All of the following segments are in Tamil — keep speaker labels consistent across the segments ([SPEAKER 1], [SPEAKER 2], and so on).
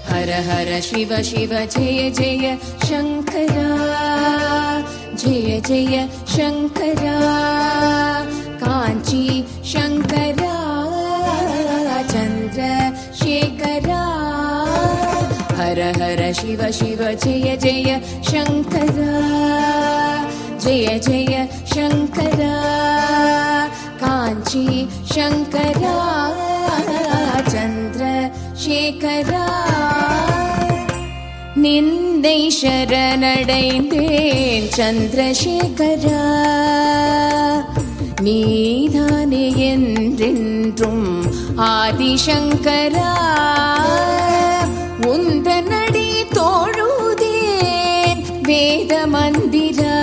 [SPEAKER 1] हर हर शिव शिव जय जय शङ्करा, जय जय शङ्करा, काञ्ची शङ्करा, चन्द्रशेखरा। हर हर शिव शिव जय जय शङ्करा, जय जय शङ्करा, काञ्ची शङ्करा, चन्द्रशेखरा। நின்னை சரணடைந்தேன் சந்திரசேகரா, நீதானே என்றென்றும் ஆதிசங்கரா. உந்தனடி தோழுதேன் வேத மந்திரா,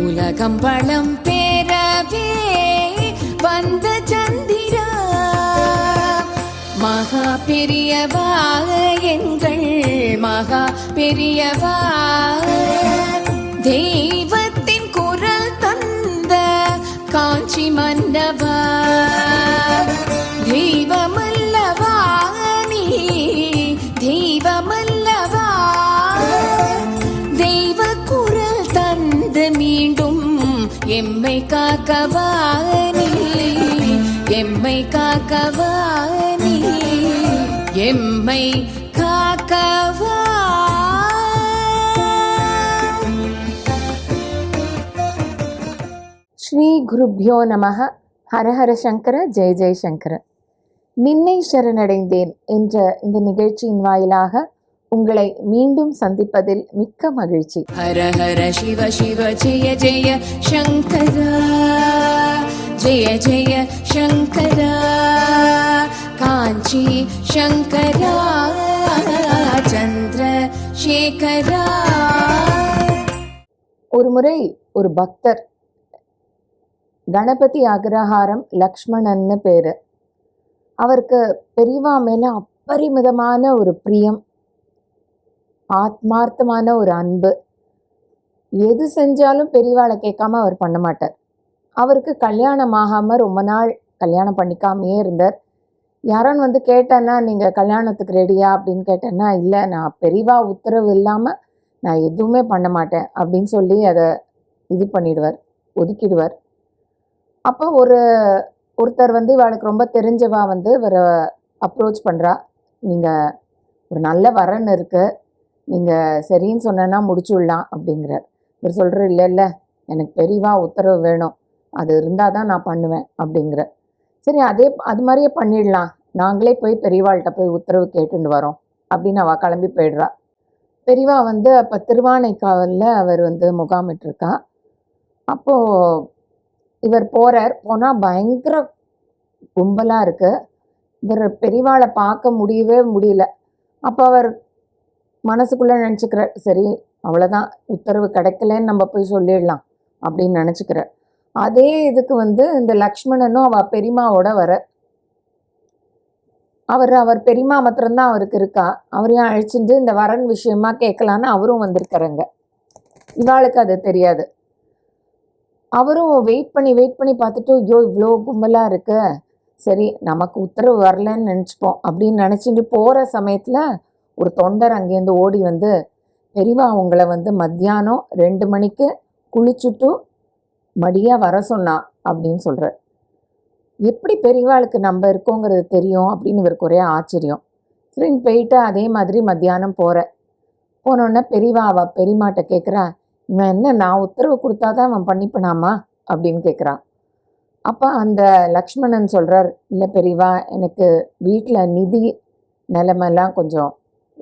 [SPEAKER 1] உலகம் பலம் பெறவே வந்த சந்திரா. மகா பெரியவா எங்கள் மகா பெரியவா, தெய்வத்தின் குரல் தந்த காஞ்சி மன்னவா. தெய்வமல்லவா நீ, தெய்வமல்லவா, தெய்வ குரல் தந்து மீண்டும் எம்மை காக்கவா நீ, எம்மை காக்கவா நீ, எம்மை காக்கவா.
[SPEAKER 2] ஸ்ரீ குருப்யோ நமः. ஹரஹர சங்கர, ஜெய ஜெயசங்கர. நின்னை சரணடைந்தேன் என்ற இந்த நிகழ்ச்சியின் வாயிலாக உங்களை மீண்டும் சந்திப்பதில் மிக்க மகிழ்ச்சி.
[SPEAKER 1] ஹர ஹர சிவ சிவ ஜெய ஜெய சங்கரா, ஜெய ஜெய சங்கரா, காஞ்சி சங்கரா, சந்திரசேகரா.
[SPEAKER 2] ஒரு முறை ஒரு பக்தர், கணபதி அக்ரஹாரம் லக்ஷ்மணன்னு பேரு, அவருக்கு பெரியவா மேல அப்பரிமிதமான ஒரு பிரியம், ஆத்மார்த்தமான ஒரு அன்பு. எது செஞ்சாலும் பெரியவாளை கேட்காம அவர் பண்ண மாட்டார். அவருக்கு கல்யாணம் ஆகாம ரொம்ப நாள் கல்யாணம் பண்ணிக்காமையே இருந்தார். யாரான்னு வந்து கேட்டேன்னா, நீங்கள் கல்யாணத்துக்கு ரெடியா அப்படின்னு கேட்டேன்னா, இல்லை நான் பெரியவா உத்தரவு இல்லாமல் நான் எதுவுமே பண்ண மாட்டேன் அப்படின்னு சொல்லி அதை இது பண்ணிடுவார், ஒதுக்கிடுவார். அப்போ ஒருத்தர் வந்து இவளுக்கு ரொம்ப தெரிஞ்சவா வந்து இவரை அப்ரோச் பண்ணுறா. நீங்கள் ஒரு நல்ல வரன் இருக்குது, நீங்கள் சரின்னு சொன்னா முடிச்சு விடலாம் அப்படிங்கிறார். இவர் சொல்கிற, இல்லை இல்லை எனக்கு பெரியவா உத்தரவு வேணும், அது இருந்தால் தான் நான் பண்ணுவேன் அப்படிங்கிற. சரி அது மாதிரியே பண்ணிடலாம், நாங்களே போய் பெரியவாள்கிட்ட போய் உத்தரவு கேட்டுட்டு வரோம் அப்படின்னு அவள் கிளம்பி போயிடுறா. பெரியவா வந்து அப்போ திருவானைக்காவலில் அவர் வந்து முகாமிட்டிருக்கா. அப்போது இவர் போனால் பயங்கர கும்பலாக இருக்குது. இவர் பெரியவாளை பார்க்க முடியவே முடியல. அப்போ அவர் மனசுக்குள்ளே நினச்சிக்கிறார், சரி அவ்வளோதான், உத்தரவு கிடைக்கலன்னு நம்ம போய் சொல்லிடலாம் அப்படின்னு நினச்சிக்கிறார். அதே இதுக்கு வந்து இந்த லக்ஷ்மணனும் அவள் பெரியமாவோட வர, அவர் பெரியமா மாத்திரம்தான் அவருக்கு இருக்கா. அவரையும் அழைச்சிட்டு இந்த வரன் விஷயமா கேட்கலான்னு அவரும் வந்திருக்காருங்க. இவாளுக்கு அது தெரியாது. அவரும் வெயிட் பண்ணி பார்த்துட்டு, ஐயோ இவ்வளோ கும்பலாக இருக்கு, சரி நமக்கு உத்தரவு வரலன்னு நினச்சிப்போம் அப்படின்னு நினச்சிட்டு போகிற சமயத்தில் ஒரு தொண்டர் அங்கேருந்து ஓடி வந்து, பெரியவா உங்களை வந்து மத்தியானம் 2 மணிக்கு குளிச்சுட்டு மடியாக வர சொன்னா அப்படின்னு சொல்கிறார். எப்படி பெரியவாளுக்கு நம்ம இருக்கோங்கிறது தெரியும் அப்படின்னு இவருக்கு ஒரே ஆச்சரியம். சரின்னு போயிட்டு அதே மாதிரி மத்தியானம் போனோடனே பெரியவா அவள் பெரியமாட்ட கேட்குறா, இவன் என்ன நான் உத்தரவு கொடுத்தாதான் அவன் பண்ணிப்பனாமா அப்படின்னு கேட்குறான். அப்போ அந்த லக்ஷ்மணன் சொல்கிறார், இல்லை பெரியவா எனக்கு வீட்டில் நிதி நிலைமெல்லாம் கொஞ்சம்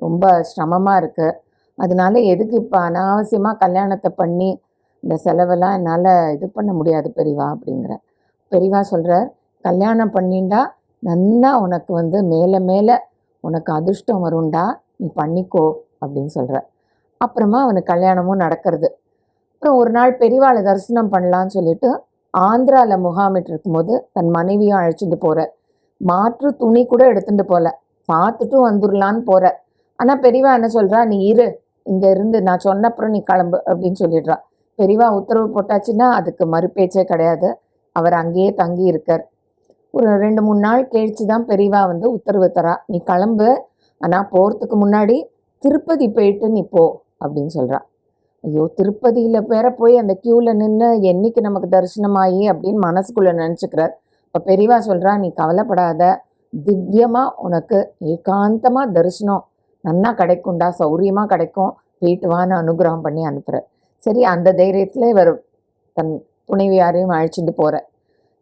[SPEAKER 2] ரொம்ப சிரமமாக இருக்குது, அதனால எதுக்கு இப்போ அனாவசியமாக கல்யாணத்தை பண்ணி இந்த செலவெல்லாம் என்னால் இது பண்ண முடியாது பெரியவா அப்படிங்கிற. பெரியவா சொல்கிறார், கல்யாணம் பண்ணிண்டா நல்லா உனக்கு வந்து மேலே மேலே உனக்கு அதிர்ஷ்டம் வரும்டா, நீ பண்ணிக்கோ அப்படின்னு சொல்கிறார். அப்புறமா அவனுக்கு கல்யாணமும் நடக்கிறது. அப்புறம் ஒரு நாள் பெரியவாளை தரிசனம் பண்ணலான்னு சொல்லிட்டு ஆந்திராவில் முகாமிட்டு இருக்கும்போது தன் மனைவியும் அழைச்சிட்டு போகிறார். மாற்று துணி கூட எடுத்துகிட்டு போகல, பார்த்துட்டும் வந்துடலான்னு போகிறார். ஆனால் பெரியவா என்ன சொல்கிறா, நீ இரு இங்கே இருந்து நான் சொன்னப்புறம் நீ கிளம்பு அப்படின்னு சொல்லிடுறா. பெரியவா உத்தரவு போட்டாச்சுன்னா அதுக்கு மறுபேச்சே கிடையாது. அவர் அங்கேயே தங்கி இருக்கார். ஒரு 2-3 நாள் கழிச்சு தான் பெரியவா வந்து உத்தரவு தரா, நீ கிளம்பு, ஆனால் போகிறதுக்கு முன்னாடி திருப்பதி போயிட்டு நீ போ அப்படின்னு சொல்கிறா. ஐயோ, திருப்பதியில் வேற போய் அந்த க்யூவில் நின்று என்னைக்கு நமக்கு தரிசனமாகி அப்படின்னு மனசுக்குள்ளே நினச்சிக்கிறார். இப்போ பெரியவா சொல்கிறா, நீ கவலைப்படாத, திவ்யமாக உனக்கு ஏகாந்தமாக தரிசனம் நன்னா கிடைக்கும்டா, சௌரியமாக கிடைக்கும், போயிட்டு வான்னு அனுகிரகம் பண்ணி அனுப்புகிறார். சரி, அந்த தைரியத்தில் இவர் தன் துணைவியாரையும் அழைச்சிட்டு போகிறார்.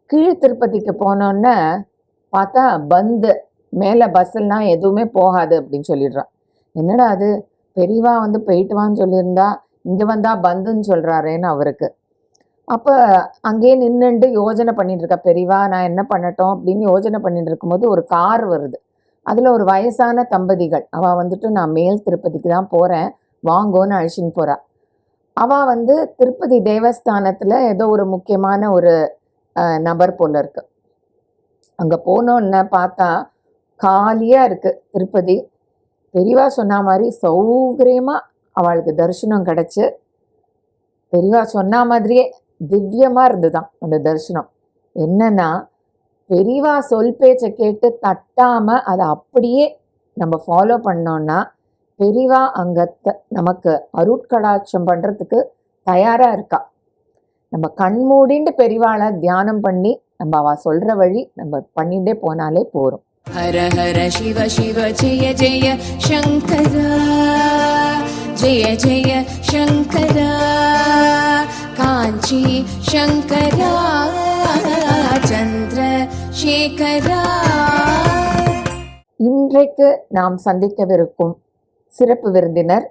[SPEAKER 2] கீழ் திருப்பதிக்கு போனோன்னே பார்த்தா பந்து, மேலே பஸ்ஸெல்லாம் எதுவுமே போகாது அப்படின்னு சொல்லிடுறான். என்னடா அது, பெரியவா வந்து போயிட்டு வான்னு சொல்லியிருந்தா இங்கே வந்தால் பந்துன்னு சொல்கிறாரேன்னு அவருக்கு. அப்போ அங்கேயே நின்றுண்டு யோஜனை பண்ணிட்டு இருக்கா பெரியவா, நான் என்ன பண்ணட்டும் அப்படின்னு யோஜனை பண்ணிட்டு இருக்கும்போது ஒரு கார் வருது. அதில் ஒரு வயசான தம்பதிகள், அவள் வந்துட்டு நான் மேல் திருப்பதிக்கு தான் போகிறேன் வாங்கோன்னு அழிச்சின்னு போகிறா. அவள் வந்து திருப்பதி தேவஸ்தானத்தில் ஏதோ ஒரு முக்கியமான ஒரு நபர் போல இருக்கு. அங்கே போனோன்னு பார்த்தா காலியாக இருக்குது திருப்பதி. பெரியவா சொன்ன மாதிரி சௌகரியமாக அவளுக்கு தரிசனம் கிடச்சி, பெரியவா சொன்ன மாதிரியே திவ்யமாக இருந்துதான் அந்த தரிசனம். என்னன்னா, பெரியவா சொல் பேச்சை கேட்டு தட்டாமல் அதை அப்படியே நம்ம ஃபாலோ பண்ணோன்னா பெரியவா அங்கே நமக்கு அருட்கடாட்சம் பண்ணுறதுக்கு தயாராக இருக்கா. நம்ம கண்மூடிண்டு பெரியவாளை தியானம் பண்ணி நம்ம அவள் சொல்கிற வழி நம்ம பண்ணிகிட்டே போனாலே போகிறோம்.
[SPEAKER 1] ஹர ஹர சிவ சிவ ஜெய ஜெய சங்கரா, ஜெய ஜெய சங்கரா, காஞ்சி சங்கரா, சந்திர சேகரா.
[SPEAKER 2] இன்றைக்கு நாம் சந்திக்கவிருக்கும் சிறப்பு விருந்தினர்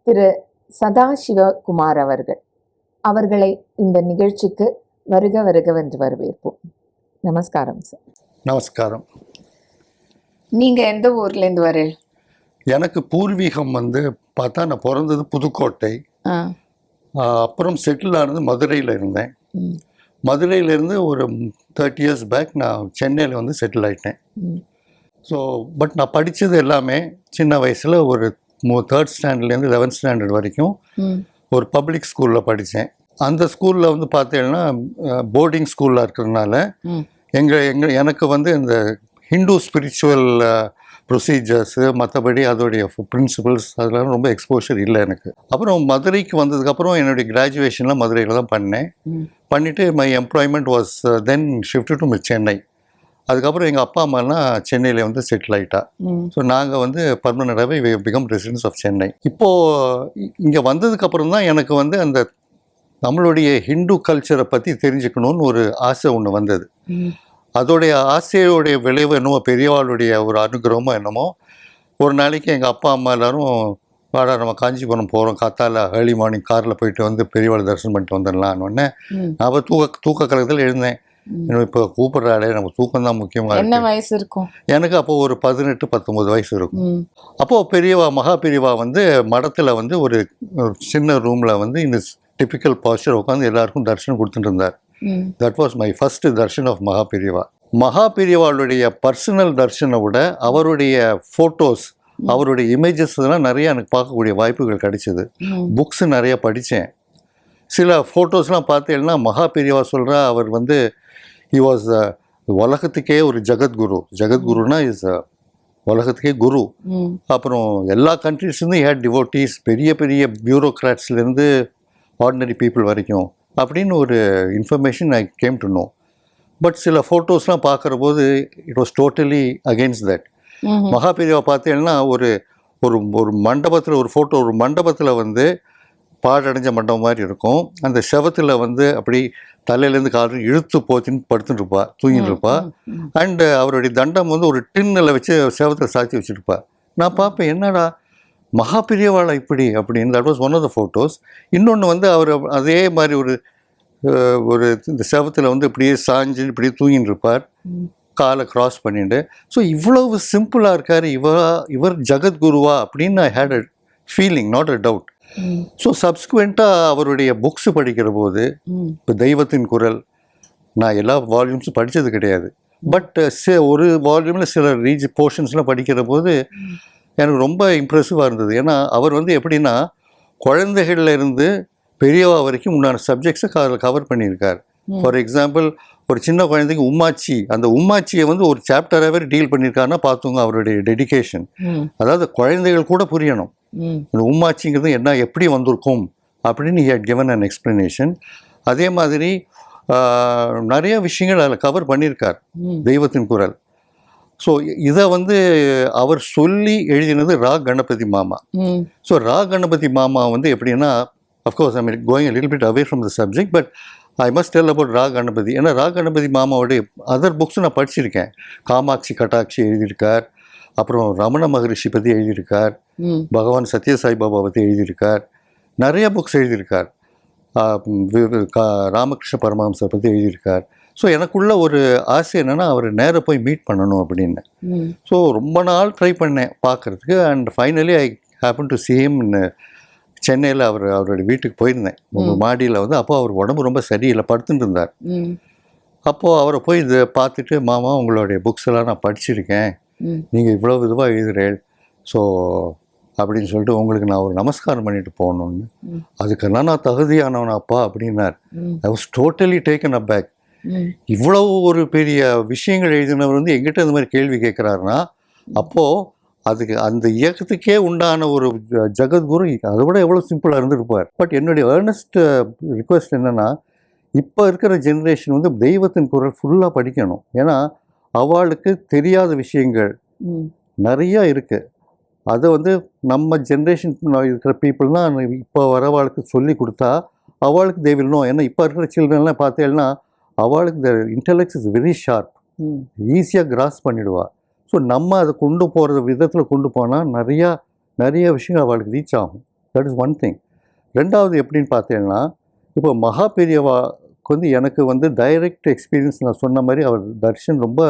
[SPEAKER 2] திரு சதாசிவகுமார் அவர்கள். அவர்களை இந்த நிகழ்ச்சிக்கு வருக வருகவென்று வரவேற்போம். நமஸ்காரம் சார்.
[SPEAKER 3] நமஸ்காரம்.
[SPEAKER 2] நீங்கள் எந்த ஊர்லேருந்து வரீங்க?
[SPEAKER 3] எனக்கு பூர்வீகம் வந்து பார்த்தா, நான் பிறந்தது புதுக்கோட்டை, அப்புறம் செட்டில் ஆனது மதுரையில் இருந்தேன். மதுரையிலேருந்து ஒரு 30 years பேக் நான் சென்னையில் வந்து செட்டில் ஆகிட்டேன். ஸோ பட் நான் படித்தது எல்லாமே சின்ன வயசில் ஒரு 3rd standardலேருந்து 11th standard வரைக்கும் ஒரு பப்ளிக் ஸ்கூலில் படித்தேன். அந்த ஸ்கூலில் வந்து பார்த்தீங்கன்னா போர்டிங் ஸ்கூலில் இருக்கிறதுனால எனக்கு வந்து இந்த ஹிந்து ஸ்பிரிச்சுவல் ப்ரொசீஜர்ஸு மற்றபடி அதோடைய பிரின்சிபல்ஸ் அதெல்லாம் ரொம்ப எக்ஸ்போஷர் இல்லை எனக்கு. அப்புறம் மதுரைக்கு வந்ததுக்கப்புறம் என்னுடைய கிராஜுவேஷன்லாம் மதுரையில் தான் பண்ணிவிட்டு my employment was then shift to Chennai. அதுக்கப்புறம் எங்கள் அப்பா அம்மாலாம் சென்னையில் வந்து செட்டில் ஆகிட்டா. ஸோ நாங்கள் வந்து பர்மனெண்ட்டாகவே பிகம் ரெசிடென்ஸ் ஆஃப் சென்னை. இப்போது இங்கே வந்ததுக்கப்புறம் தான் எனக்கு வந்து அந்த நம்மளுடைய ஹிந்து கல்ச்சரை பற்றி தெரிஞ்சுக்கணுன்னு ஒரு ஆசை ஒன்று வந்தது. அதோடைய ஆசையோடைய விளைவு என்னமோ பெரியவாளுடைய ஒரு அனுகிரகமோ என்னமோ, ஒரு நாளைக்கு எங்கள் அப்பா அம்மா எல்லோரும் வாடா நம்ம காஞ்சிபுரம் போகிறோம், காத்தால ஏர்லி மார்னிங் காரில் போயிட்டு வந்து பெரியவாளை தரிசனம் பண்ணிட்டு வந்துடலான்னு. நான் தூக்க கலக்கத்தில் எழுந்தேன். இப்போ கூப்பிட்றாடே, நம்ம தூக்கம் தான் முக்கியமாக.
[SPEAKER 2] என்ன வயசு இருக்கும்
[SPEAKER 3] எனக்கு? அப்போது ஒரு 18-19 வயசு இருக்கும். அப்போது பெரியவா மகா பெரியவா வந்து மடத்தில் வந்து ஒரு சின்ன ரூமில் வந்து இந்த டிப்பிக்கல் பாஸ்டர் உட்காந்து எல்லாருக்கும் தரிசனம் கொடுத்துட்டு இருந்தார். That was my first darshan of Maha Periyava. மகா பெரியவாளுடைய பர்சனல் தர்ஷனை விட அவருடைய ஃபோட்டோஸ், அவருடைய இமேஜஸ் இதெல்லாம் நிறைய எனக்கு பார்க்கக்கூடிய வாய்ப்புகள் கிடைச்சிது. புக்ஸு நிறைய படித்தேன். சில ஃபோட்டோஸ்லாம் பார்த்தேன்னா மகா பெரியவா சொல்கிறா, அவர் வந்து ஹி வாஸ் உலகத்துக்கே ஒரு ஜகத்குருனா இஸ் உலகத்துக்கே குரு. அப்புறம் எல்லா கண்ட்ரீஸ்லேருந்து ஹேட் டிவோட்டீஸ், பெரிய பெரிய பியூரோக்ராட்ஸ்லேருந்து ஆர்டினரி பீப்புள் வரைக்கும் அப்படின்னு ஒரு information I came to know. But சில ஃபோட்டோஸ்லாம் பார்க்குற போது it was totally against that. மகா பெரியவா பார்த்தீங்கன்னா ஒரு ஒரு மண்டபத்தில் ஒரு ஃபோட்டோ, ஒரு மண்டபத்தில் வந்து பாழடைஞ்ச மண்டபம் மாதிரி இருக்கும். அந்த செவத்தில் வந்து அப்படி தலையிலேருந்து கால் இழுத்து போச்சுன்னு படுத்துட்டுருப்பா, தூங்கிட்டு இருப்பா. அண்டு அவருடைய தண்டம் வந்து ஒரு டின்னில் வச்சு செவத்தில் சாய்ச்சி வச்சுருப்பா. நான் பார்ப்பேன், என்னடா மகா பெரியவாளா இப்படி அப்படின்னு. That was one of the photos. இன்னொன்று வந்து அவர் அதே மாதிரி ஒரு இந்த செவத்தில் வந்து இப்படியே சாஞ்சு இப்படியே தூங்கிட்டு இருப்பார், காலை க்ராஸ் பண்ணிட்டு. ஸோ இவ்வளவு சிம்பிளாக இருக்கார் இவர் ஜகத்குருவா அப்படின்னு I had a feeling, not a doubt. So சப்ஸ்குவெண்ட்டாக அவருடைய புக்ஸு படிக்கிற போது, இப்போ தெய்வத்தின் குரல் நான் எல்லா வால்யூம்ஸும் படித்தது கிடையாது. பட் ஒரு வால்யூமில் சில போர்ஷன்ஸ்லாம் படிக்கிற போது எனக்கு ரொம்ப இம்ப்ரெசிவாக இருந்தது. ஏன்னா அவர் வந்து எப்படின்னா குழந்தைகள்ல இருந்து பெரியவா வரைக்கும் உண்டான சப்ஜெக்ட்ஸை கவர் பண்ணியிருக்கார். ஃபார் எக்ஸாம்பிள், ஒரு சின்ன குழந்தைக்கு உம்மாச்சி, அந்த உம்மாச்சியை வந்து ஒரு சாப்டராகவே டீல் பண்ணியிருக்காருன்னா பார்த்துங்க அவருடைய டெடிகேஷன். அதாவது குழந்தைகள் கூட புரியணும் இந்த உம்மாச்சிங்கிறது என்ன, எப்படி வந்திருக்கும் அப்படின்னு he had given an explanation. அதே மாதிரி நிறைய விஷயங்கள் அதில் கவர் பண்ணியிருக்கார் தெய்வத்தின் குரல். ஸோ இதை வந்து அவர் சொல்லி எழுதினது ரா கணபதி மாமா. ஸோ ரா கணபதி மாமா வந்து எப்படின்னா, of course I mean going a little bit away from the subject, but I must tell about ரா கணபதி. ஏன்னா ரா கணபதி மாமாவோடைய அதர் புக்ஸும் நான் படிச்சிருக்கேன். காமாட்சி கட்டாட்சி எழுதியிருக்கார், அப்புறம் ரமண மகரிஷி பற்றி எழுதியிருக்கார், பகவான் சத்யசாய் பாபா பற்றி எழுதியிருக்கார், நிறைய புக்ஸ் எழுதியிருக்கார், ராமகிருஷ்ண பரமஹம்சரை பற்றி எழுதியிருக்கார். ஸோ எனக்குள்ள ஒரு ஆசை என்னென்னா அவரை நேராக போய் மீட் பண்ணணும் அப்படின்னு. ஸோ ரொம்ப நாள் ட்ரை பண்ணேன் பார்க்குறதுக்கு. And finally I happen to see him in சென்னையில். அவருடைய வீட்டுக்கு போயிருந்தேன், மாடியில் வந்து. அப்போ அவர் உடம்பு ரொம்ப சரியில்லை, படுத்துட்டு இருந்தார். அப்போது அவரை போய் இதை பார்த்துட்டு, மாமா உங்களுடைய புக்ஸ் எல்லாம் நான் படிச்சிருக்கேன், நீங்கள் இவ்வளோ இதுவாக எழுதுறேன், ஸோ அப்படின்னு சொல்லிட்டு உங்களுக்கு நான் ஒரு நமஸ்காரம் பண்ணிட்டு போகணுன்னு. அதுக்கெல்லாம் நான் தகுதியானவன் அப்பா அப்படின்னார். I was totally taken up back. இவ்வளவு ஒரு பெரிய விஷயங்கள் எழுதினவர் வந்து எங்கிட்ட இந்த மாதிரி கேள்வி கேட்குறாருன்னா, அப்போது அதுக்கு அந்த இயக்கத்துக்கே உண்டான ஒரு ஜெகத்குரு அதை விட எவ்வளோ சிம்பிளாக இருந்திருப்பார். பட் என்னுடைய ஏர்னஸ்ட் ரிக்வெஸ்ட் என்னென்னா, இப்போ இருக்கிற ஜென்ரேஷன் வந்து தெய்வத்தின் குரல் ஃபுல்லாக படிக்கணும். ஏன்னா அவளுக்கு தெரியாத விஷயங்கள் நிறையா இருக்குது. அதை வந்து நம்ம ஜென்ரேஷன் இருக்கிற பீப்புள் தான் இப்போ வரவாளுக்கு சொல்லி கொடுத்தா அவளுக்கு தே வில் நோ. ஏன்னா இப்போ இருக்கிற சில்ட்ரன்லாம் பார்த்தேன்னா அவளுக்கு த இன்டெலெக்ட் இஸ் வெரி ஷார்ப், ஈஸியாக கிராஸ் பண்ணிடுவா. ஸோ நம்ம அதை கொண்டு போகிற விதத்தில் கொண்டு போனால் நிறைய விஷயங்கள் அவளுக்கு ரீச் ஆகும். That is one thing. ரெண்டாவது எப்படின்னு பார்த்தேன்னா, இப்போ மகா பெரியவாக்கு வந்து எனக்கு வந்து டைரக்ட் எக்ஸ்பீரியன்ஸ் நான் சொன்ன மாதிரி அவர் தர்ஷன் ரொம்ப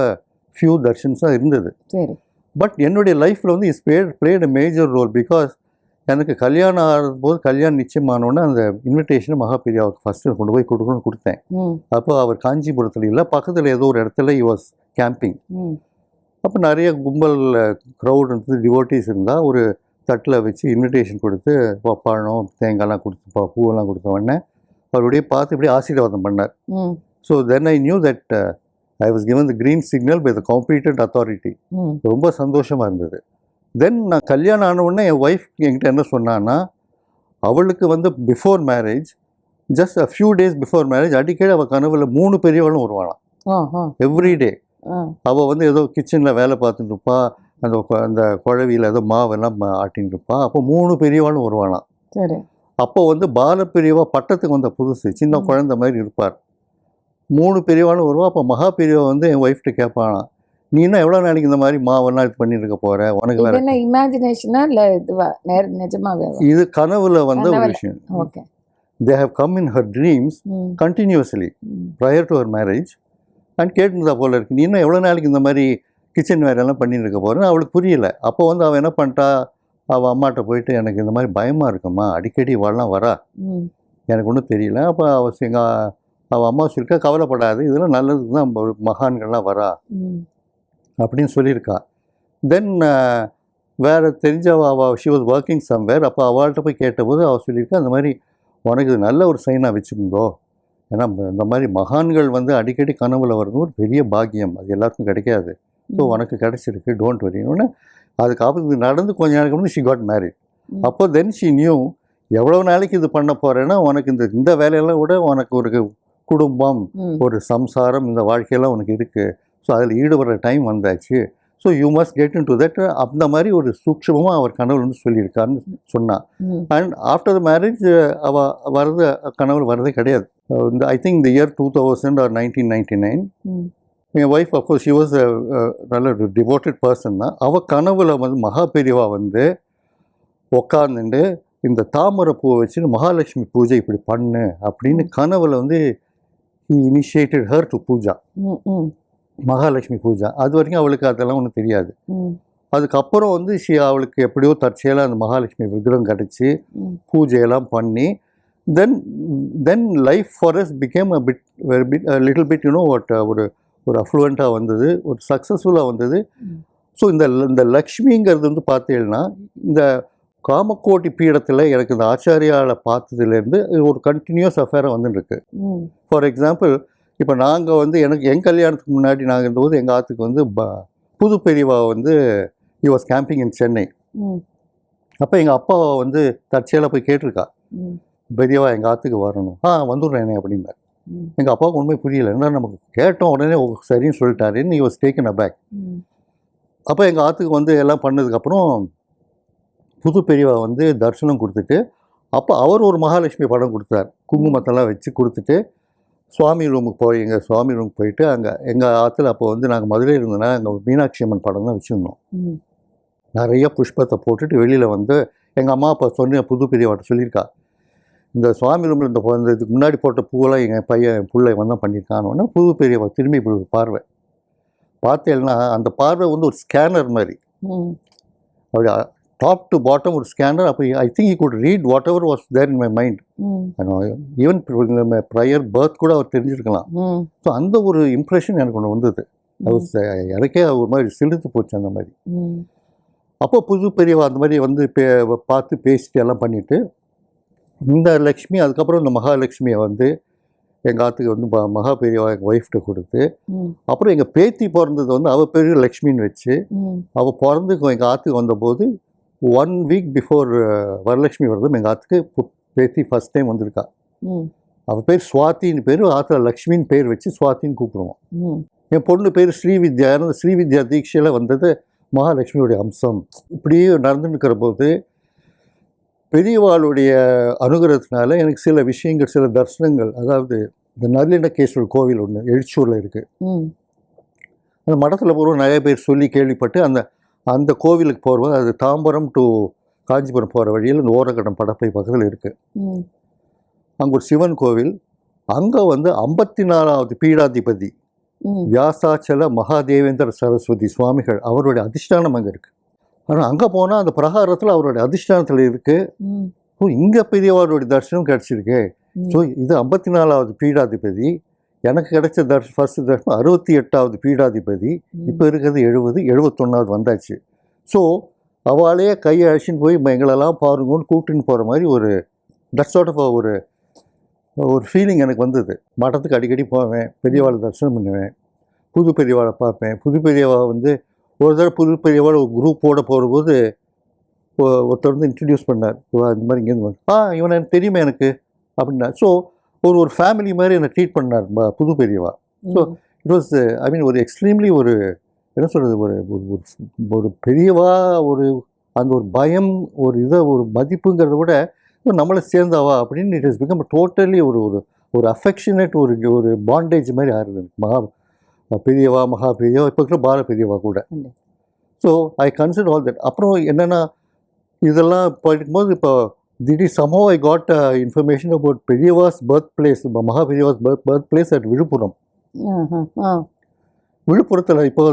[SPEAKER 3] ஃபியூ தர்ஷன்ஸாக இருந்தது.
[SPEAKER 2] சரி.
[SPEAKER 3] பட் என்னுடைய லைஃப்பில் வந்து is played a major role. Because எனக்கு கல்யாணம் ஆகும்போது, கல்யாணம் நிச்சயமானோன்னே அந்த இன்விடேஷனை மகா பெரியவாவுக்கு ஃபஸ்ட்டு கொண்டு போய் கொடுத்தேன். அப்போ அவர் காஞ்சிபுரத்தில் இல்லை, பக்கத்தில் ஏதோ ஒரு இடத்துல he was கேம்பிங். அப்போ நிறைய கும்பல் க்ரௌட் இருந்தது, டிவோட்டிஸ் இருந்தால் ஒரு தட்டில் வச்சு இன்விடேஷன் கொடுத்து பழம் தேங்காய்லாம் கொடுத்து பூவெல்லாம் கொடுத்த உடனே அவருடைய பார்த்து இப்படி ஆசீர்வாதம் பண்ணார். So then I knew that I was given the green signal by the competent authority. ரொம்ப சந்தோஷமாக இருந்தது. தென் நான் கல்யாணம் ஆன உடனே என் ஒய்ஃப் என்கிட்ட என்ன சொன்னான்னா, அவளுக்கு வந்து before marriage, just a few days before marriage அடிக்கடி அவள் கனவுல 3 பெரியவளும் வருவாளாம் எவ்ரிடே. அவள் வந்து ஏதோ கிச்சனில் வேலை பார்த்துட்டு இருப்பா, அந்த குழவியில் ஏதோ மாவெல்லாம் ஆட்டின்னு இருப்பா. அப்போ 3 பெரியவாளும் வருவாளாம்.
[SPEAKER 2] சரி.
[SPEAKER 3] அப்போ வந்து பால பெரியவா பட்டத்துக்கு வந்த புதுசு, சின்ன குழந்தை மாதிரி இருப்பார். 3 பெரியவாளும் வருவா. அப்போ மகா பெரியவா வந்து என் ஒய்ஃப்ட்ட கேட்பாளாம், நீ இன்னும் எவ்வளோ நாளைக்கு இந்த மாதிரி மாவெல்லாம் இது பண்ணிட்டு இருக்க போற, உனக்கு வேற
[SPEAKER 2] என்ன இமேஜினேஷனா இல்லை இதுவா நிஜமாவே?
[SPEAKER 3] இது கனவுல வந்த ஒரு விஷயம்.
[SPEAKER 2] Okay.
[SPEAKER 3] They have come in her dreams continuously prior to her marriage and கேட்டுருந்தா போல இருக்கு, நீ இன்னும் எவ்வளோ நாளைக்கு இந்த மாதிரி கிச்சன் வேலையெல்லாம் பண்ணிட்டு இருக்க போகிறேன்னு. அவளுக்கு புரியல. அப்போ வந்து அவள் என்ன பண்ணிட்டா, அவள் அம்மாட்ட போயிட்டு எனக்கு இந்த மாதிரி பயமாக இருக்குமா, அடிக்கடி இவாள்லாம் வரா, எனக்கு ஒன்றும் தெரியல. அப்போ அவள் அம்மா சொல்லியிருக்கா, கவலைப்படாது, இதெல்லாம் நல்லதுக்கு தான் மகான்கள்லாம் வரா அப்படின்னு சொல்லியிருக்கா. தென் வேறு தெரிஞ்ச அவள் ஷி வாஸ் ஒர்க்கிங் சம்வேர். அப்போ அவள்கிட்ட போய் கேட்டபோது அவள் சொல்லியிருக்கா, அந்த மாதிரி உனக்கு இது நல்ல ஒரு சைனாக வச்சுக்கோங்கோ, ஏன்னா இந்த மாதிரி மகான்கள் வந்து அடிக்கடி கனவுல வருது ஒரு பெரிய பாக்கியம், அது எல்லாருக்கும் கிடைக்காது, ஸோ உனக்கு கிடைச்சிருக்கு, டோன்ட் வரின்னு. அதுக்கப்புறம் இது நடந்து கொஞ்ச நாளைக்கு வந்து ஷி காட் மேரிட். அப்போ தென் ஷி நியூ, எவ்வளோ நாளைக்கு இது பண்ண போகிறேன்னா உனக்கு இந்த வேலையெல்லாம் விட உனக்கு ஒரு குடும்பம், ஒரு சம்சாரம், இந்த வாழ்க்கையெல்லாம் உனக்கு இருக்குது, ஸோ அதில் ஈடுபடுற டைம் வந்தாச்சு, so you must get in to that. அந்த மாதிரி ஒரு சூக்ஷமாக அவர் கனவுல வந்து சொல்லியிருக்காருன்னு சொன்னான். அண்ட் ஆஃப்டர் த மேரேஜ் அவள் கனவுல வரதே கிடையாது. இந்த ஐ திங்க் இந்த year 2000 or 1999 N wife of course she was நல்ல டிவோட்டட் பர்சன் தான். அவள் கனவுல வந்து மகா பெரியவா வந்து உக்காந்துட்டு இந்த தாமரை பூவை வச்சுட்டு மகாலட்சுமி பூஜை இப்படி பண்ணு அப்படின்னு கனவுல வந்து he initiated her to Pooja, Mahalakshmi Pooja. அது வரைக்கும் அவளுக்கு அதெல்லாம் ஒன்றும் தெரியாது. அதுக்கப்புறம் வந்து அவளுக்கு எப்படியோ தற்செயலாக அந்த மகாலட்சுமி விக்கிரகம் கிடச்சி பூஜையெல்லாம் பண்ணி then life for us became little bit you know what ஒரு அஃப்ளூவெண்ட்டாக வந்தது, ஒரு சக்ஸஸ்ஃபுல்லாக வந்தது. ஸோ இந்த லக்ஷ்மிங்கிறது வந்து பார்த்தீங்கன்னா இந்த காமக்கோட்டி பீடத்தில் எனக்கு இந்த ஆச்சாரியாவை பார்த்ததுலேருந்து ஒரு கண்டினியூஸ் அஃபேராக வந்துட்டுருக்கு. ஃபார் எக்ஸாம்பிள் இப்போ நாங்கள் வந்து என் கல்யாணத்துக்கு முன்னாடி நாங்கள் இருந்தபோது எங்கள் ஆற்றுக்கு வந்து புது பெரியவா வந்து ஹி வாஸ் கேம்பிங் இன் சென்னை. அப்போ எங்கள் அப்பாவை வந்து தற்செயலாக போய் கேட்டிருக்கா, பெரியவா எங்கள் ஆற்றுக்கு வரணும், வந்துடுறேனே அப்படின்னாரு. எங்கள் அப்பாவுக்கு உண்மை புரியல, என்ன நமக்கு கேட்டோம் உடனே சரின்னு சொல்லிட்டாருன்னு ஹி வாஸ் டேக்கன் அபேக். அப்போ எங்கள் ஆற்றுக்கு வந்து எல்லாம் பண்ணதுக்கப்புறம் புது பெரியவா வந்து தரிசனம் கொடுத்துட்டு, அப்போ அவர் ஒரு மகாலட்சுமி படம் கொடுத்தார், குங்குமத்தெல்லாம் வச்சு கொடுத்துட்டு சுவாமி ரூமுக்கு எங்கள் சுவாமி ரூமுக்கு போயிட்டு அங்கே எங்கள் ஆற்றுல அப்போ வந்து நாங்கள் மதுரையில் இருந்தோன்னா அங்கே மீனாட்சி அம்மன் படம் தான் வச்சுருந்தோம். நிறைய புஷ்பத்தை போட்டுட்டு வெளியில் வந்து எங்கள் அம்மா அப்பா சொன்ன புது பெரியவாட்ட சொல்லியிருக்கா, இந்த சுவாமி ரூமில் இந்த இதுக்கு முன்னாடி போட்ட பூவெல்லாம் எங்கள் பையன் பிள்ளை வந்து பண்ணியிருக்கான்னு. புது பெரியவா திரும்பி பார்வை பார்த்தேன்னா அந்த பார்வை வந்து ஒரு ஸ்கேனர் மாதிரி, அப்படி டாப் டு பாட்டம் ஒரு ஸ்கேனர். அப்போ I think you could read whatever was there in my mind. Even prior birth கூட அவர் தெரிஞ்சிருக்கலாம். ஸோ அந்த ஒரு இம்ப்ரெஷன் எனக்கு ஒன்று வந்தது. எனக்கே ஒரு மாதிரி சிலிர்த்து போச்சு அந்த மாதிரி. அப்போ புது பெரியவா அந்த மாதிரி வந்து பார்த்து பேசிட்டு எல்லாம் பண்ணிவிட்டு இந்த லக்ஷ்மி அதுக்கப்புறம் இந்த மகாலட்சுமியை வந்து எங்கள் ஆற்றுக்கு வந்து மகா பெரியவா எங்கள் ஒய்ஃப்கிட்ட கொடுத்து, அப்புறம் எங்கள் பேத்தி பிறந்தது வந்து அவள் பெரிய லக்ஷ்மின்னு வச்சு அவள் பிறந்து எங்கள் ஆற்றுக்கு வந்தபோது 1 வீக் பிஃபோர் வரலட்சுமி வரதும் எங்கள் ஆற்றுக்கு பேத்தி ஃபஸ்ட் டைம் வந்திருக்கா. அவள் பேர் சுவாத்தின்னு பேர், ஆற்றுல லக்ஷ்மின்னு பேர் வச்சு சுவாத்தின்னு கூப்பிடுவோம். என் பொண்ணு பேர் ஸ்ரீவித்யா. ஸ்ரீவித்யா தீட்சையில் வந்தது மகாலட்சுமியோடைய அம்சம். இப்படியே நடந்துருக்கிற போது பெரியவாளுடைய அனுகிரகத்தினால எனக்கு சில விஷயங்கள், சில தரிசனங்கள், அதாவது இந்த நல்லிணக்கேஸ்வரர் கோவில் ஒன்று எழுச்சூரில் இருக்குது. அந்த மடத்தில் போகிறோம் நிறைய பேர் சொல்லி கேள்விப்பட்டு அந்த கோவிலுக்கு போகிறபோது அது தாம்பரம் டு காஞ்சிபுரம் போகிற வழியில் இந்த ஓரக்கடம் படப்பை பக்கத்தில் இருக்குது. அங்கே ஒரு சிவன் கோவில். அங்கே வந்து 54வது பீடாதிபதி வியாசாச்சல மகாதேவேந்திர சரஸ்வதி சுவாமிகள் அவருடைய அதிஷ்டானம் அங்கே இருக்குது. ஆனால் அங்கே போனால் அந்த பிரகாரத்தில் அவருடைய அதிஷ்டானத்தில் இருக்குது. ஸோ இங்கே பெரியவாருடைய தரிசனம் கிடச்சிருக்கு. ஸோ இது 54வது பீடாதிபதி. எனக்கு கிடைச்ச ஃபர்ஸ்ட் தரிசனம் 68வது பீடாதிபதி. இப்போ இருக்கிறது 70, 71வது வந்தாச்சு. ஸோ அவளையே கையை அழிச்சின்னு போய் எங்களெல்லாம் பாருங்கன்னு கூப்பிட்டுன்னு போகிற மாதிரி ஒரு தட் சார்ட் ஆஃப் ஒரு ஃபீலிங் எனக்கு வந்தது. மடத்துக்கு அடிக்கடி போவேன், பெரியவாளை தரிசனம் பண்ணுவேன், புது பெரியவாளை பார்ப்பேன். புது பெரியவா வந்து ஒரு தடவை புது பெரியவாளை ஒரு குரூப்போடு போகிறபோது ஒருத்தர் வந்து இன்ட்ரடியூஸ் பண்ணார், இந்த மாதிரி இங்கேருந்து வந்து இவனை எனக்கு தெரியுமே எனக்கு அப்படின்னா. ஸோ ஒரு ஃபேமிலி மாதிரி என்னை ட்ரீட் பண்ணார் புது பெரியவா. ஸோ இட் வாஸ் ஐ மீன் ஒரு எக்ஸ்ட்ரீம்லி ஒரு என்ன சொல்கிறது, ஒரு பெரியவா ஒரு அந்த ஒரு பயம், ஒரு மதிப்புங்கிறத விட நம்மளை சேர்ந்தாவா அப்படின்னு இட் இஸ் பிகம் டோட்டலி ஒரு அஃபெக்ஷனேட் ஒரு பாண்டேஜ் மாதிரி ஆறுது. பெரியவா மகா பெரியவா இப்போ இருக்கிற பால பெரியவா கூட. So I consider all that. அப்புறம் என்னென்னா இதெல்லாம் படிக்கும்போது இப்போ திடீர் somehow I got information about Periyavas birth place, Maha Periyavas birth place at Viluppuram. விழுப்புரத்தில் இப்போ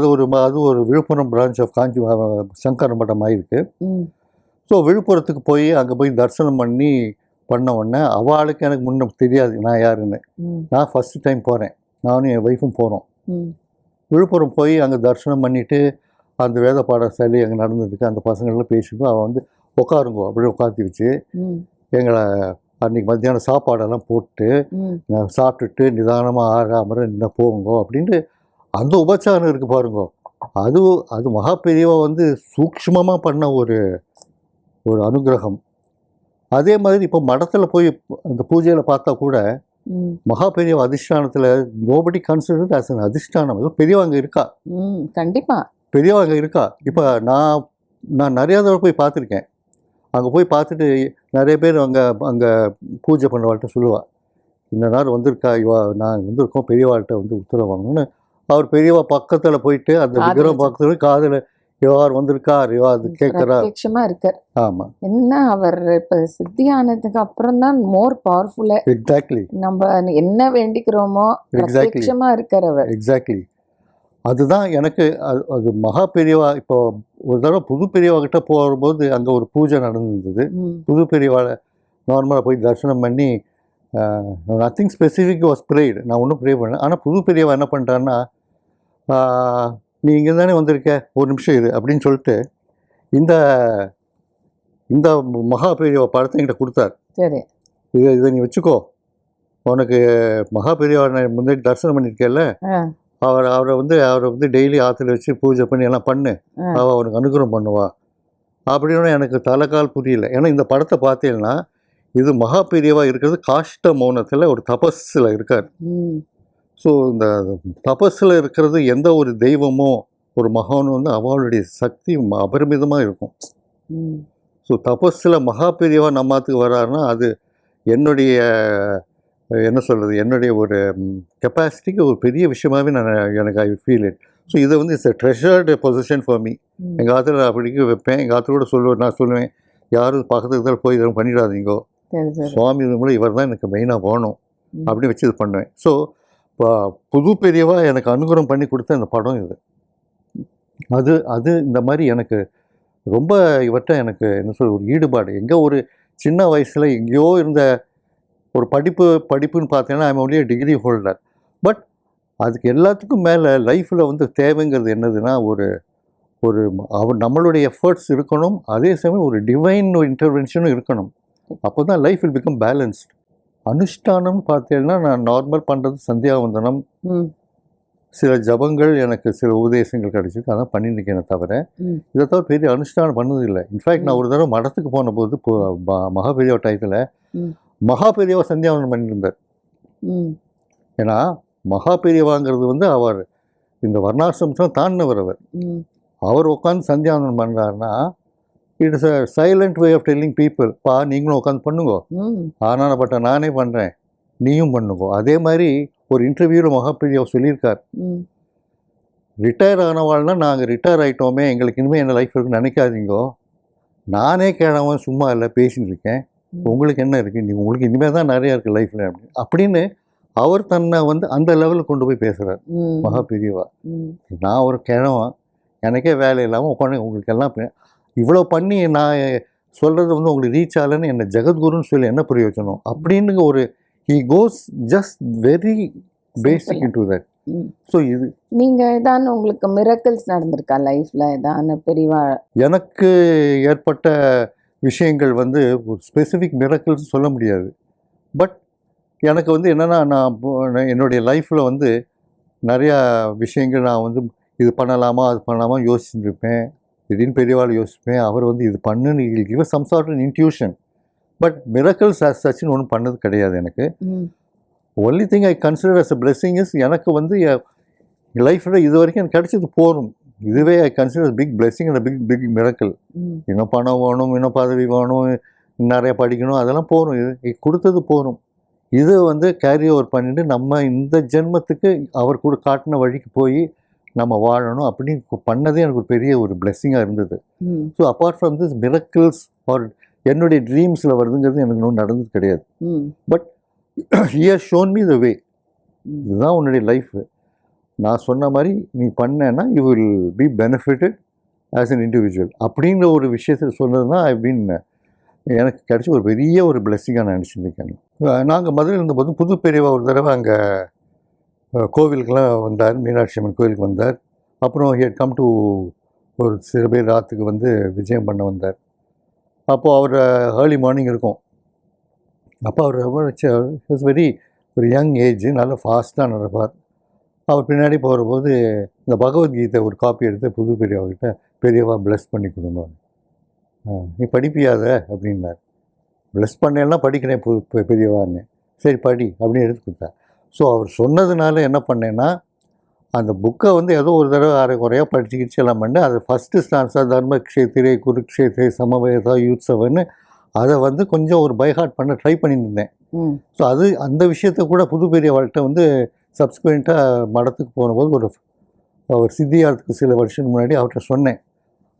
[SPEAKER 3] அது ஒரு விழுப்புரம் பிரான்ச் ஆஃப் காஞ்சி சங்கர மடம் ஆகிருக்கு. ஸோ விழுப்புரத்துக்கு போய் அங்கே போய் தரிசனம் பண்ண உடனே அவளுக்கு எனக்கு முன்ன தெரியாது நான் யாருன்னு. நான் ஃபஸ்ட்டு டைம் போகிறேன், நானும் என் ஒய்ஃபும் போகிறோம். விழுப்புரம் போய் அங்கே தரிசனம் பண்ணிவிட்டு அந்த வேத பாடசாலை அங்கே நடந்துருக்கு. அந்த பசங்கள்லாம் பேசிப்போ அவள் வந்து உட்காருங்கோ அப்படி உட்காந்து வச்சு எங்களை அன்றைக்கி மத்தியானம் சாப்பாடெல்லாம் போட்டு சாப்பிட்டுட்டு நிதானமாக ஆறாமரை நின்று போங்கோ அப்படின்ட்டு அந்த உபச்சாரம் இருக்குது பாருங்கோ. அது மகா பெரியவா வந்து சூக்ஷ்மமாக பண்ண ஒரு அனுகிரகம். அதே மாதிரி இப்போ மடத்தில் போய் அந்த பூஜையில் பார்த்தா கூட மகா பெரியவா அதிஷ்டானத்தில் நோபடி கன்சிடர்ட் ஆஸ் அன் அதிஷ்டானம். பெரியவா அங்கே இருக்கா,
[SPEAKER 2] கண்டிப்பாக பெரியவா
[SPEAKER 3] அங்கே இருக்கா. இப்போ நான் நிறையா தடவை போய் பார்த்துருக்கேன். அங்கே போய் பார்த்துட்டு நிறைய பேர் அங்கே பூஜை பண்ணுறவாள்கிட்ட சொல்லுவாள், இந்த நேரம் வந்திருக்கா இவா, நான் வந்திருக்கோம் பெரியவாள்கிட்ட வந்து உத்தரவு வாங்கணும்னு. அவர் பெரியவா பக்கத்தில் போயிட்டு அந்த விக்கிரம் பார்க்கறது காதில் இவார் வந்திருக்கார் இவா அது கேட்குறார் இருக்கார். ஆமாம்,
[SPEAKER 2] என்ன அவர் இப்போ சித்தியானதுக்கு அப்புறம் தான் மோர் பவர்ஃபுல்லா.
[SPEAKER 3] எக்ஸாக்ட்லி,
[SPEAKER 2] நம்ம என்ன வேண்டிக்கிறோமோ பிரத்யட்சமாக இருக்கார் அவர்.
[SPEAKER 3] எக்ஸாக்ட்லி, அதுதான் எனக்கு அது மகா பெரியவா. இப்போ ஒரு தடவை புது பெரியவா கிட்ட போகும்போது அங்கே ஒரு பூஜை நடந்துருந்தது. புது பெரியவாளை நார்மலாக போய் தரிசனம் பண்ணி நத்திங் ஸ்பெசிஃபிக் வாஸ் ப்ரேய்டு, நான் ஒன்றும் ப்ரே பண்ணேன். ஆனால் புது பெரியவா என்ன பண்ணிட்டான்னா நீ இங்கே தானே வந்திருக்க, ஒரு நிமிஷம் இரு அப்படின்னு சொல்லிட்டு இந்த இந்த மகா பெரியவா படத்தை என்கிட்ட கொடுத்தார்.
[SPEAKER 2] சரி.
[SPEAKER 3] இதை நீ வச்சுக்கோ, உனக்கு மகா பெரியவா முன்னாடி தரிசனம் பண்ணியிருக்கேல்ல, அவரை வந்து டெய்லி ஆற்றுல வச்சு பூஜை பண்ணி எல்லாம் பண்ணு, அவள் அவனுக்கு அனுகிரகம் பண்ணுவா அப்படின்னு. எனக்கு தலைக்கால் புரியல. ஏன்னா இந்த படத்தை பார்த்தீங்கன்னா இது மகா பெரியவா இருக்கிறது காஷ்ட மௌனத்தில் ஒரு தபஸில் இருக்கார். ஸோ இந்த தபஸில் இருக்கிறது எந்த ஒரு தெய்வமோ ஒரு மகானும் வந்து அவளுடைய சக்தி அபரிமிதமாக இருக்கும். ஸோ தபஸில் மகா பெரியவா நம்மாத்துக்கு வர்றாருன்னா அது என்னுடைய என்ன சொல்கிறது, என்னுடைய ஒரு கெப்பாசிட்டிக்கு ஒரு பெரிய விஷயமாகவே எனக்கு ஐ ஃபீல் இட். ஸோ இதை வந்து it's a treasured position for me. எங்கள் ஆற்றுல அப்படிக்கு வைப்பேன். எங்கள் ஆற்றுல கூட நான் சொல்லுவேன், யாரும் பக்கத்துக்கு தான் போய் இதெல்லாம் பண்ணிடாதீங்கோ, சுவாமி மூலம் இவர் தான் எனக்கு மெயினாக போகணும் அப்படின்னு வச்சு இது பண்ணுவேன். ஸோ புது பெரியவா எனக்கு அனுகிரகம் பண்ணி கொடுத்த அந்த படம் இது. அது இந்த மாதிரி எனக்கு ரொம்ப இவர்கிட்ட எனக்கு என்ன சொல்ற ஒரு ஈடுபாடு. எங்கே ஒரு சின்ன வயசில் எங்கேயோ இருந்த ஒரு படிப்புன்னு பார்த்தீங்கன்னா I'm only degree holder. But அதுக்கு எல்லாத்துக்கும் மேலே லைஃப்பில் வந்து தேவைங்கிறது என்னதுன்னா ஒரு நம்மளுடைய எஃபர்ட்ஸ் இருக்கணும், அதே சமயம் ஒரு டிவைன் இன்டர்வென்ஷனும் இருக்கணும். அப்போ தான் லைஃப் வில் பிகம் பேலன்ஸ்ட். அனுஷ்டானம்னு பார்த்தீங்கன்னா நான் நார்மல் பண்ணுறது சந்தியாவந்தனம், சில ஜபங்கள், எனக்கு சில உபதேசங்கள் கிடச்சிருக்கு, அதான் பண்ணியிருக்கேனே தவிர இதை தவிர பெரிய அனுஷ்டானம் பண்ணதில்லை. இன்ஃபேக்ட் நான் ஒரு தடவை மடத்துக்கு போன போது மகா பெரியவா டயத்தில் மகா பெரியவா சந்தியாவந்தனம் பண்ணியிருந்தார். ஏன்னா மகா பெரியவாங்கிறது வந்து அவர் இந்த வர்ணாசிரமத்தில் தாண்டினவர். அவர் உட்காந்து சந்தியாவந்தனம் பண்ணுறாருன்னா it is a silent way of telling people, நீங்களும் உட்காந்து பண்ணுங்கோ, ஆனால் நானே பண்ணுறேன், நீயும் பண்ணுங்கோ. அதே மாதிரி ஒரு இன்டர்வியூவில் மகா பெரியவா சொல்லியிருக்கார், ரிட்டையர் ஆனவாள்னா நாங்கள் ரிட்டையர் ஆகிட்டோமே, எங்களுக்கு இனிமேல் என்ன லைஃப் இருக்குன்னு நினைக்காதீங்கோ, நானே கேளவன் சும்மா இல்லை பேசின்னு இருக்கேன், உங்களுக்கு என்ன இருக்குது, உங்களுக்கு இனிமேல் தான் நிறையா இருக்குது லைஃப்பில் அப்படின்னு அவர் தன்னை வந்து அந்த லெவலில் கொண்டு போய் பேசுகிறார் மகா பெரியவா. நான் ஒரு கிழவன், எனக்கே வேலை இல்லாமல் உட்காந்து உங்களுக்கு எல்லாம் இவ்வளோ பண்ணி நான் சொல்கிறது வந்து உங்களுக்கு ரீச் ஆகலைன்னு என்னை ஜெகத்குருன்னு சொல்லி என்ன பிரயோஜனம் அப்படின்னு ஒரு he goes just very basic into that. So இது
[SPEAKER 2] நீங்கள் ஏதான உங்களுக்கு மிரக்கல்ஸ் நடந்திருக்கா லைஃப்பில்? ஏதான பெரியவா
[SPEAKER 3] எனக்கு ஏற்பட்ட விஷயங்கள் வந்து ஒரு ஸ்பெசிஃபிக் மிரக்கல்ஸ் சொல்ல முடியாது. பட் எனக்கு வந்து என்னென்னா நான் என்னுடைய லைஃப்பில் வந்து நிறையா விஷயங்கள் நான் வந்து இது பண்ணலாமா அது பண்ணலாமா யோசிச்சுருப்பேன். திடீர்னு பெரியவாள் யோசிப்பேன், அவர் வந்து இது பண்ணுன்னு give some sort of intuition. But miracles as சச்னு ஒன்றும் பண்ணது கிடையாது எனக்கு. Only thing I consider as a blessing is எனக்கு வந்து லைஃப்பில் இது வரைக்கும் எனக்கு கிடைச்சது போகும். இதுவே I consider big blessing and big miracle. இன்னும் பணம் வேணும், இன்னும் பதவி வேணும், நிறைய படிக்கணும், அதெல்லாம் போகும். இது கொடுத்தது போகும். இது வந்து கேரி ஓவர் பண்ணிட்டு நம்ம இந்த ஜென்மத்துக்கு அவர் கூட காட்டின வழிக்கு போய் நம்ம வாழணும் அப்படின்னு பண்ணதே எனக்கு ஒரு பெரிய ஒரு பிளெஸிங்காக இருந்தது. So apart from this miracles are என்னுடைய ட்ரீம்ஸில் வருதுங்கிறது எனக்கு இன்னும் நடந்தது கிடையாது. But he has shown me the way, இதுதான் உன்னுடைய லைஃபு, நான் சொன்ன மாதிரி நீ பண்ணேன்னா you will be benefitted as an individual அப்படிங்கிற ஒரு விஷயத்தில் சொன்னது தான் ஐ பீன் எனக்கு கிடச்ச ஒரு பெரிய ஒரு பிளெஸிங்காக நான் நினச்சிருக்கேன். நாங்கள் மதுரையில் இருந்தபோது புது பெரியவா ஒரு தடவை அங்கே கோவிலுக்கெல்லாம் வந்தார், மீனாட்சி அம்மன் கோவிலுக்கு வந்தார். அப்புறம் ஹி ஹட் கம் டு ஒரு சில பேர் ராத்துக்கு வந்து விஜயம் பண்ண வந்தார். அப்போது அவர் ஏர்லி மார்னிங் இருக்கும். அப்போ அவர் வாஸ் வெரி ஒரு யங் ஏஜ், நல்லா ஃபாஸ்ட்டாக நடப்பார். அவர் பின்னாடி போகிறபோது இந்த பகவத்கீதை ஒரு காப்பி எடுத்து புது பெரியவாக்கிட்ட பெரியவா ப்ளஸ் பண்ணி கொடுங்க, நீ படிப்பியாத அப்படின்னார். ப்ளஸ் பண்ணேன்னா படிக்கிறேன் பெரியவான்னு. சரி படி அப்படின்னு எடுத்து கொடுத்தார். ஸோ அவர் சொன்னதுனால என்ன பண்ணேன்னா அந்த புக்கை வந்து ஏதோ ஒரு தடவை அரை குறையாக படிச்சுக்கிச்சு எல்லாம் பண்ணி அது ஃபஸ்ட்டு ஸ்டான்ஸாக தர்மக்ஷேத்திரே குருக்ஷேத்திரே சமவேதா யூத்சவன்னு அதை வந்து கொஞ்சம் ஒரு பைஹார்ட் பண்ண ட்ரை பண்ணிட்டு இருந்தேன். ஸோ அந்த விஷயத்த கூட புது பெரியவாள்கிட்ட வந்து சப்ஸ்குவெண்ட்டாக மடத்துக்கு போனபோது ஒரு சித்தியார்த்துக்கு சில வருஷத்துக்கு முன்னாடி அவர்கிட்ட சொன்னேன்.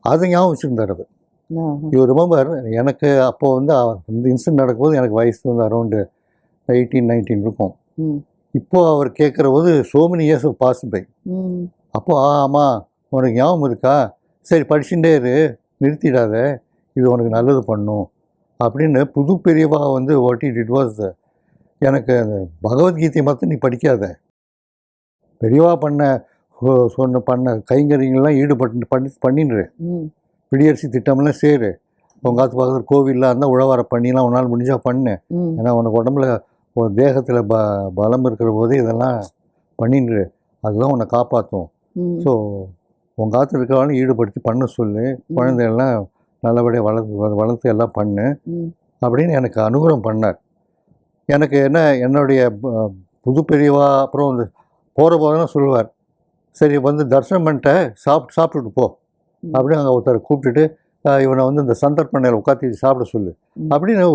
[SPEAKER 3] அதை ஞாபகம் வச்சுருந்தார் அவர். இவர் ரிமெம்பர் எனக்கு அப்போது வந்து இந்த இன்சிடென்ட் நடக்கும்போது எனக்கு வயசு வந்து அரௌண்டு 18-19 இருக்கும். இப்போது அவர் கேட்குற போது so many years have passed by. அப்போ ஆமாம் உனக்கு ஞாபகம் இருக்கா, சரி படிச்சுட்டே இரு, நிறுத்திடாத, இது உனக்கு நல்லது பண்ணும் அப்படின்னு புது பெரியவா வந்து வாட் இட் வாஸ் எனக்கு அந்த பகவத்கீதையை மட்டும் நீ படிக்காத, பெரியவா பண்ண சொன்ன பண்ண கைங்கரியங்கள்லாம் ஈடுபட்டு பண்ணிடுரு.
[SPEAKER 2] ம்
[SPEAKER 3] பிடியரசி திட்டம்லாம் சேரு. உங்கள் ஆத்து பக்கத்தில் கோவில்லாம் இருந்தால் உழவார பண்ணிலாம் உன்னால் முடிஞ்சா பண்ணு.
[SPEAKER 2] ம்
[SPEAKER 3] ஏன்னா உனக்கு உடம்புல தேகத்தில் பலம் இருக்கிற போது இதெல்லாம் பண்ணிடுரு. அதுதான் உன்னை காப்பாற்றும்.
[SPEAKER 2] ம்
[SPEAKER 3] ஸோ உங்கள் ஆற்று இருக்கிறவங்களும் ஈடுபடுத்தி பண்ண சொல்லு. குழந்தைகள்லாம் நல்லபடியாக வளர்த்து எல்லாம் பண்ணு
[SPEAKER 2] ம்
[SPEAKER 3] அப்படின்னு எனக்கு அனுகிரகம் பண்ணார். எனக்கு என்னுடைய புது பெரியவா அப்புறம் வந்து போகிற போதெல்லாம் சொல்லுவார், சரி வந்து தரிசனம் பண்ணிட்ட, சாப்பிட்டுட்டு போ அப்படின்னு அங்கே ஒருத்தரை கூப்பிட்டுட்டு இவனை வந்து இந்த சந்தர்ப்பண்ணையில் உட்காந்து சாப்பிட சொல்லு அப்படின்னு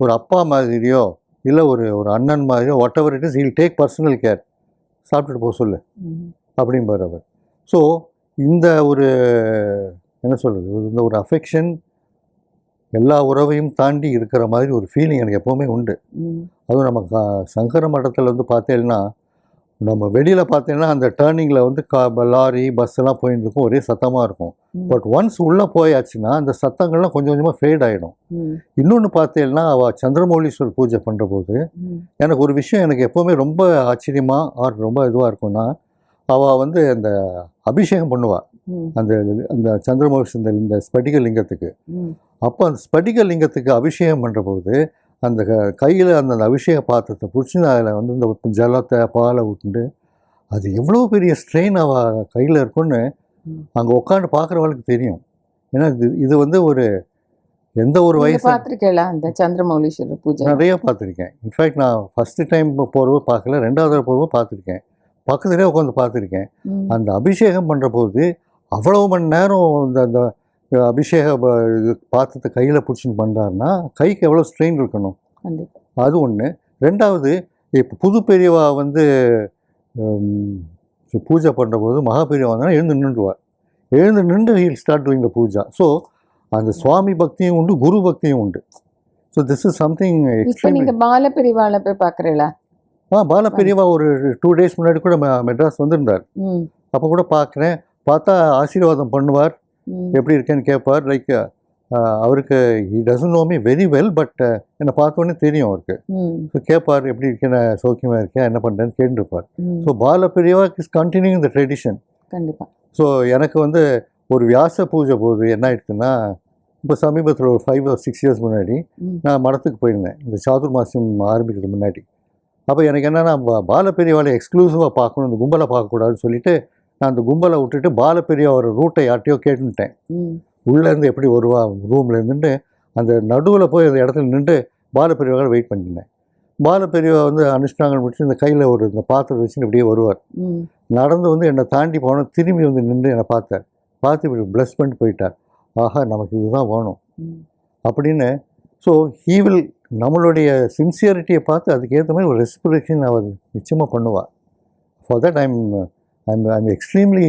[SPEAKER 3] ஒரு அப்பா மாதிரியோ இல்லை ஒரு அண்ணன் மாதிரியோ whatever it is, he'll take personal care, சாப்பிட்டுட்டு போக சொல்லு அப்படிம்பார் அவர். ஸோ இந்த ஒரு என்ன சொல்கிறது, இந்த ஒரு அஃபெக்ஷன் எல்லா உறவையும் தாண்டி இருக்கிற மாதிரி ஒரு ஃபீலிங் எனக்கு எப்போவுமே உண்டு. அதுவும் நம்ம சங்கர மடத்தில் வந்து பார்த்தேன்னா, நம்ம வெளியில் பார்த்தீங்கன்னா அந்த டேர்னிங்கில் வந்து லாரி பஸ் எல்லாம் போயிட்டு இருக்கும், ஒரே சத்தமாக இருக்கும். பட் ஒன்ஸ் உள்ளே போயாச்சுன்னா அந்த சத்தங்கள்லாம் கொஞ்சம் கொஞ்சமாக ஃபேட் ஆகிடும். இன்னொன்று பார்த்தேன்னா, அவள் சந்திரமௌலீஸ்வரர் பூஜை பண்ணுற போது எனக்கு ஒரு விஷயம் எனக்கு எப்போவுமே ரொம்ப ஆச்சரியமாக ரொம்ப இதுவாக இருக்கும்னா, அவள் வந்து அந்த அபிஷேகம் பண்ணுவாள் அந்த அந்த சந்திரமௌலீஸ்வரர் இந்த ஸ்படிக லிங்கத்துக்கு. அப்போ அந்த ஸ்படிக லிங்கத்துக்கு அபிஷேகம் பண்ணுற போது அந்த கையில் அந்த அபிஷேக பாத்திரத்தை பிடிச்சி அதில் வந்து இந்த ஜலத்தை பாலை விட்டுண்டு அது எவ்வளோ பெரிய ஸ்ட்ரெயின் அவள் கையில் இருக்குன்னு அங்கே உட்காந்து பார்க்குறவளுக்கு தெரியும். ஏன்னா இது வந்து எந்த ஒரு வயசு
[SPEAKER 2] பார்த்துருக்கேன் அந்த சந்திரமௌலீஸ்வரர் பூஜை
[SPEAKER 3] நிறைய பார்த்துருக்கேன். இன்ஃபேக்ட் நான் ஃபஸ்ட்டு டைம் போகிறவோ பார்க்கல, ரெண்டாவது போகிறவோ பார்த்துருக்கேன், பக்கத்துலேயே உட்காந்து பார்த்துருக்கேன். அந்த அபிஷேகம் பண்ணுற போது அவ்வளோ மணி நேரம் அந்த அபிஷேக இது பாத்திரத்தை கையில் பிடிச்சின்னு பண்ணுறாருன்னா கைக்கு எவ்வளோ ஸ்ட்ரெயின் இருக்கணும், அது ஒன்று. ரெண்டாவது, இப்போ புது பெரியவா வந்து பூஜை பண்ணுற போது மகா பெரியவா வந்தால் எழுந்து நின்று he'll start doing the puja. So அந்த சுவாமி பக்தியும் உண்டு, குரு பக்தியும் உண்டு. So this is something.
[SPEAKER 2] இப்போ நீங்கள் பால பெரியவாவில் போய் பார்க்குறீங்களா?
[SPEAKER 3] பால பெரியவா ஒரு 2 days முன்னாடி கூட மெட்ராஸ் வந்திருந்தார். அப்போ கூட பார்க்குறேன். பார்த்தா ஆசீர்வாதம் பண்ணுவார், எப்படி இருக்கேன்னு கேட்பார். லைக் அவருக்கு he doesn't know me very well, but என்னை பார்த்தோன்னே தெரியும் அவருக்கு. ஸோ கேட்பார், எப்படி இருக்கேன், சௌக்கியமாக இருக்கேன், என்ன பண்ணுறேன்னு கேட்டுருப்பார். ஸோ பால பெரியவா இஸ் கண்டினியூங் இந்த ட்ரெடிஷன்.
[SPEAKER 2] கண்டிப்பாக.
[SPEAKER 3] ஸோ எனக்கு வந்து ஒரு வியாச பூஜை போது என்ன ஆயிடுச்சுன்னா, இப்போ சமீபத்தில் ஒரு 5 or 6 years முன்னாடி நான் மடத்துக்கு போயிருந்தேன், இந்த சாதுர்மாசியம் ஆரம்பிக்கிறதுக்கு முன்னாடி. அப்போ எனக்கு என்னென்னா, பால பெரியவாளை எக்ஸ்க்ளூசிவாக பார்க்கணும், இந்த கும்பலை பார்க்கக்கூடாதுன்னு சொல்லிட்டு நான் அந்த கும்பலை விட்டுட்டு பால பெரியவா ஒரு ரூட்டை யார்ட்டையோ கேட்டுட்டேன். உள்ளேருந்து எப்படி வருவா ரூமில் இருந்துட்டு அந்த நடுவில் போய் அந்த இடத்துல நின்று பால பெரியவாக வெயிட் பண்ணியிருந்தேன். பால பெரியவா வந்து அனுஷ்டாங்கள் முடிச்சு இந்த கையில் இந்த பாத்திரத்தை வச்சுன்னு இப்படியே வருவார். நடந்து வந்து என்னை தாண்டி போனால் திரும்பி வந்து நின்று என்னை பார்த்து இப்படி ப்ளஸ் பண்ணிட்டு போயிட்டார். ஆஹா, நமக்கு இதுதான் வேணும் அப்படின்னு. ஸோ ஹீ வில் நம்மளுடைய சின்சியரிட்டியை பார்த்து அதுக்கேற்ற மாதிரி ஒரு ரெஸ்பிரேஷன் அவர் நிச்சயமாக பண்ணுவாள். For that I'm extremely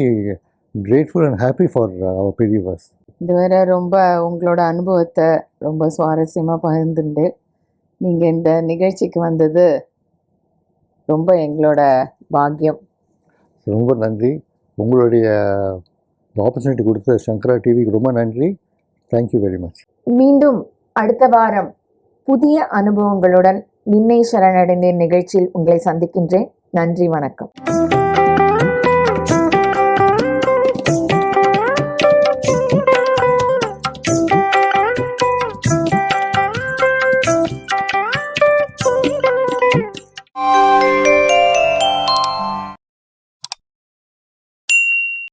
[SPEAKER 3] grateful and happy for our பெரியவாஸ்.
[SPEAKER 2] இதுவரை ரொம்ப உங்களோட அனுபவத்தை ரொம்ப சுவாரஸ்யமாக பகிர்ந்துண்டு நீங்கள் இந்த நிகழ்ச்சிக்கு வந்தது ரொம்ப எங்களோட பாக்கியம்.
[SPEAKER 3] ரொம்ப நன்றி. உங்களுடைய ஆப்பர்ச்சுனிட்டி கொடுத்த சங்கரா டிவிக்கு ரொம்ப நன்றி. Thank you very much.
[SPEAKER 2] மீண்டும் அடுத்த வாரம் புதிய அனுபவங்களுடன் நின்னை சரணடைந்தேன் நிகழ்ச்சியில் உங்களை சந்திக்கின்றேன். நன்றி, வணக்கம்.